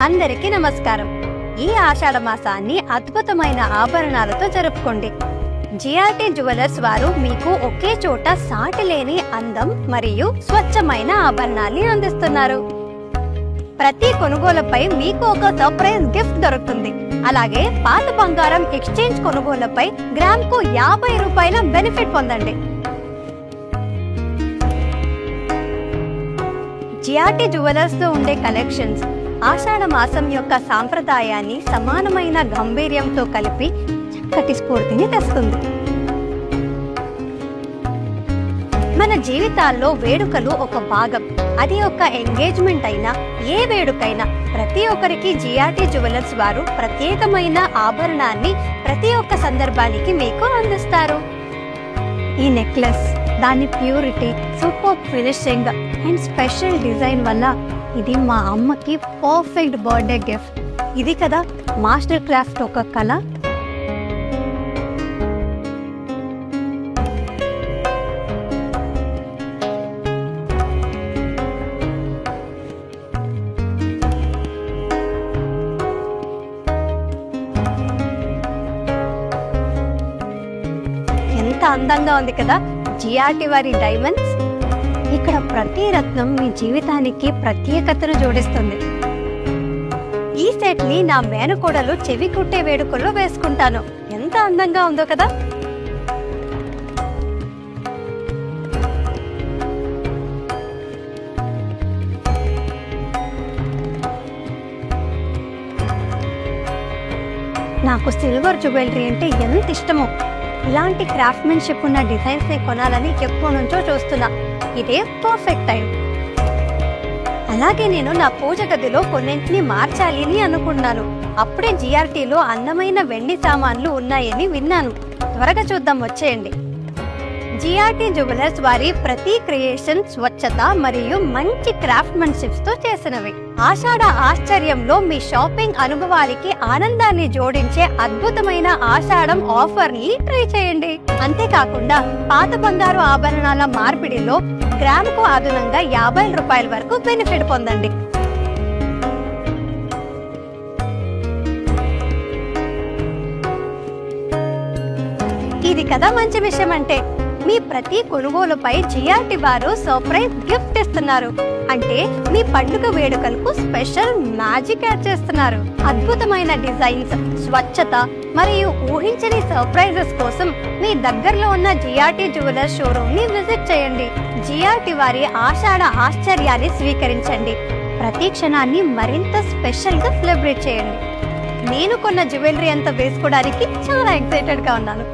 అందరికీ నమస్కారం. ఈ ఆషాఢ మాసాన్ని అద్భుతమైన ఆభరణాలతో జరుపుకోండి. జిఆర్టీ జ్యువెలర్స్ వారు మీకు ఒకే చోట సాటిలేని అందం మరియు స్వచ్ఛమైన ఆభరణాన్ని అందిస్తున్నారు. ప్రతి కొనుగోలుపై మీకు ఒక సర్ప్రైజ్ గిఫ్ట్ దొరుకుతుంది. అలాగే పాత బంగారం ఎక్స్చేంజ్ కొనుగోలుపై గ్రామ్కు 50 రూపాయల బెనిఫిట్ పొందండి. జిఆర్టీ జ్యువెలర్స్ లో ఉండే కలెక్షన్స్ ఆషాఢ మాసం యొక్క సాంప్రదాయాన్ని సమానమైన గంభీర్యంతో కలిపి చక్కటి స్ఫూర్తిని తెస్తుంది. మన జీవితాల్లో వేడుకలు ఒక భాగం. అది ఒక ఎంగేజ్మెంట్ అయినా ఏ వేడుకైనా ప్రతి ఒక్కరికి జిఆర్టీ జ్యువెలర్స్ వారు ప్రత్యేకమైన ఆభరణాన్ని ప్రతి ఒక్క సందర్భానికి మీకు అందిస్తారు. ఈ నెక్లెస్ దాని purity, super finishing and special design వల్ల ఇది మా అమ్మకి పర్ఫెక్ట్ బర్త్డే గిఫ్ట్. ఇది కదా మాస్టర్ క్రాఫ్ట్ ఒక కళ. ఎంత అందంగా ఉంది కదా జిఆర్టీ వారి డైమండ్స్. ఇక్కడ ప్రతి రత్నం మీ జీవితానికి ప్రత్యేకతను జోడిస్తుంది. ఈ సెట్ ని నా మేనకోడలు చెవి కుట్టే వేడుకల్లో వేసుకుంటాను. ఎంత అందంగా ఉందో కదా. నాకు సిల్వర్ జ్యువెలరీ అంటే ఎంత ఇష్టమో. ఇలాంటి క్రాఫ్ట్మెన్షిప్ ఉన్న డిజైన్స్ ని కొనాలని ఎప్పటి నుంచో చూస్తున్నా. ఇదే పర్ఫెక్ట్ టైం. అలాగే నేను నా పూజ గదిలో కొన్నింటిని మార్చాలి అని అనుకున్నాను. అప్పుడే జిఆర్టీలో అందమైన వెండి సామాన్లు ఉన్నాయని విన్నాను. త్వరగా చూద్దాం, వచ్చేయండి. జిఆర్టీ జ్యువెలర్స్ వారి ప్రతి క్రియేషన్ స్వచ్ఛత మరియు మంచి క్రాఫ్ట్మెన్షిప్స్ తో చేసినవి. ఆషాఢ ఆశ్చర్యంలో మీ షాపింగ్ అనుభవానికి ఆనందాన్ని జోడించే అద్భుతమైన ఆషాఢం ఆఫర్ ని ట్రై చేయండి. అంతేకాకుండా పాత బంగారు ఆభరణాల మార్పిడిలో గ్రాముకు అదనంగా 50 రూపాయల వరకు బెనిఫిట్ పొందండి. ఇది కదా మంచి విషయం. అంటే మీ ప్రతి కొనుగోలుపై జిఆర్టీ వారు సర్ప్రైజ్ గిఫ్ట్ ఇస్తున్నారు. అంటే మీ పండుగ వేడుకలకు స్పెషల్ మ్యాజిక్ యాడ్ చేస్తున్నారు. అద్భుతమైన డిజైన్స్, స్వచ్ఛత మరియు ఊహించని సర్ప్రైజెస్ కోసం మీ దగ్గరలో ఉన్న జిఆర్టీ జ్యువెలర్స్ షోరూమ్ ని విజిట్ చేయండి. జిఆర్టీ వారి ఆషాఢ ఆశ్చర్యాన్ని స్వీకరించండి. ప్రతి క్షణాన్ని మరింత స్పెషల్ గా సెలబ్రేట్ చేయండి. నేను కొన్న జ్యువెలరీ అంతా వేసుకోవడానికి చాలా ఎక్సైటెడ్ గా ఉన్నాను.